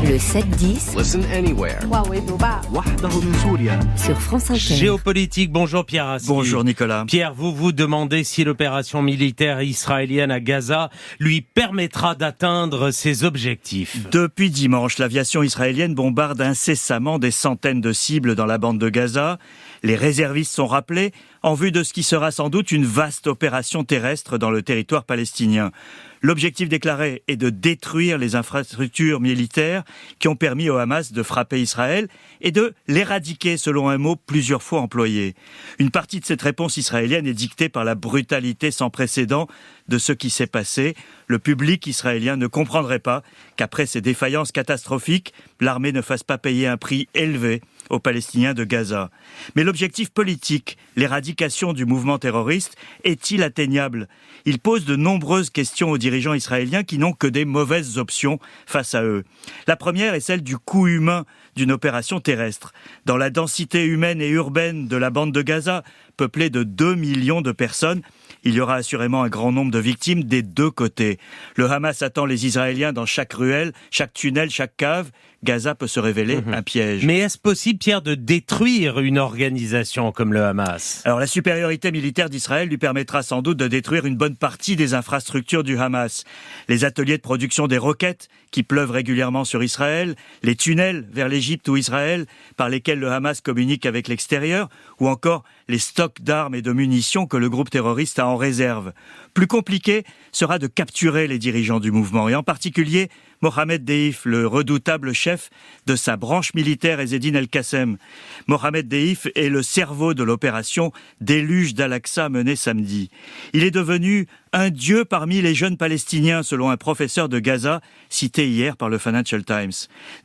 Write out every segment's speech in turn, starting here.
Le 7-10 Listen anywhere. sur France Inter. Géopolitique, bonjour Pierre Rassi. Bonjour Nicolas. Pierre, vous vous demandez si l'opération militaire israélienne à Gaza lui permettra d'atteindre ses objectifs. Depuis dimanche, l'aviation israélienne bombarde incessamment des centaines de cibles dans la bande de Gaza. Les réservistes sont rappelés en vue de ce qui sera sans doute une vaste opération terrestre dans le territoire palestinien. L'objectif déclaré est de détruire les infrastructures militaires qui ont permis au Hamas de frapper Israël et de l'éradiquer, selon un mot plusieurs fois employé. Une partie de cette réponse israélienne est dictée par la brutalité sans précédent de ce qui s'est passé. Le public israélien ne comprendrait pas qu'après ces défaillances catastrophiques, l'armée ne fasse pas payer un prix élevé aux Palestiniens de Gaza. Mais l'objectif politique, l'éradication du mouvement terroriste, est-il atteignable ? Il pose de nombreuses questions aux dirigeants israéliens qui n'ont que des mauvaises options face à eux. La première est celle du coût humain d'une opération terrestre. Dans la densité humaine et urbaine de la bande de Gaza, peuplée de 2 millions de personnes, il y aura assurément un grand nombre de victimes des deux côtés. Le Hamas attend les Israéliens dans chaque ruelle, chaque tunnel, chaque cave. Gaza peut se révéler un piège. Mais est-ce possible, Pierre, de détruire une organisation comme le Hamas ? Alors la supériorité militaire d'Israël lui permettra sans doute de détruire une bonne partie des infrastructures du Hamas. Les ateliers de production des roquettes qui pleuvent régulièrement sur Israël, les tunnels vers l'Égypte ou Israël par lesquels le Hamas communique avec l'extérieur, ou encore les stocks d'armes et de munitions que le groupe terroriste a en réserve. Plus compliqué sera de capturer les dirigeants du mouvement, et en particulier Mohamed Deif, le redoutable chef de sa branche militaire Ezzedine El-Qassem. Mohamed Deif est le cerveau de l'opération Déluge d'Al-Aqsa menée samedi. Il est devenu un dieu parmi les jeunes Palestiniens, selon un professeur de Gaza cité hier par le Financial Times.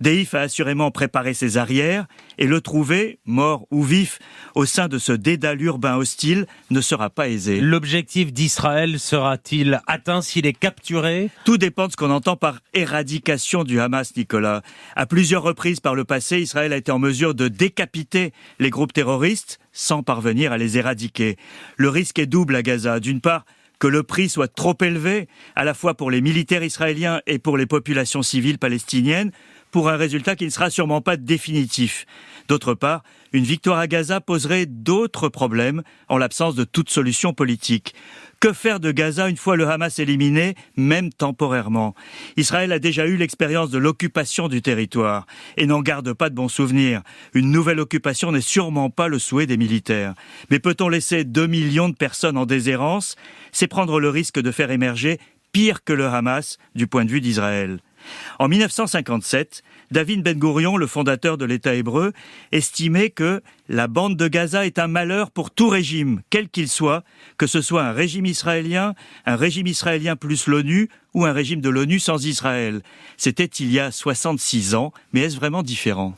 Deif a assurément préparé ses arrières et le trouver, mort ou vif, au sein de ce dédale urbain hostile ne sera pas aisé. L'objectif d'Israël sera-t-il atteint s'il est capturé ? Tout dépend de ce qu'on entend par éradication du Hamas, Nicolas. À plusieurs reprises par le passé, Israël a été en mesure de décapiter les groupes terroristes sans parvenir à les éradiquer. Le risque est double à Gaza. D'une part, que le prix soit trop élevé, à la fois pour les militaires israéliens et pour les populations civiles palestiniennes, pour un résultat qui ne sera sûrement pas définitif. D'autre part, une victoire à Gaza poserait d'autres problèmes en l'absence de toute solution politique. Que faire de Gaza une fois le Hamas éliminé, même temporairement ? Israël a déjà eu l'expérience de l'occupation du territoire et n'en garde pas de bons souvenirs. Une nouvelle occupation n'est sûrement pas le souhait des militaires. Mais peut-on laisser 2 millions de personnes en déshérence ? C'est prendre le risque de faire émerger pire que le Hamas du point de vue d'Israël. En 1957, David Ben-Gourion, le fondateur de l'État hébreu, estimait que la bande de Gaza est un malheur pour tout régime, quel qu'il soit, que ce soit un régime israélien plus l'ONU ou un régime de l'ONU sans Israël. C'était il y a 66 ans, mais est-ce vraiment différent ?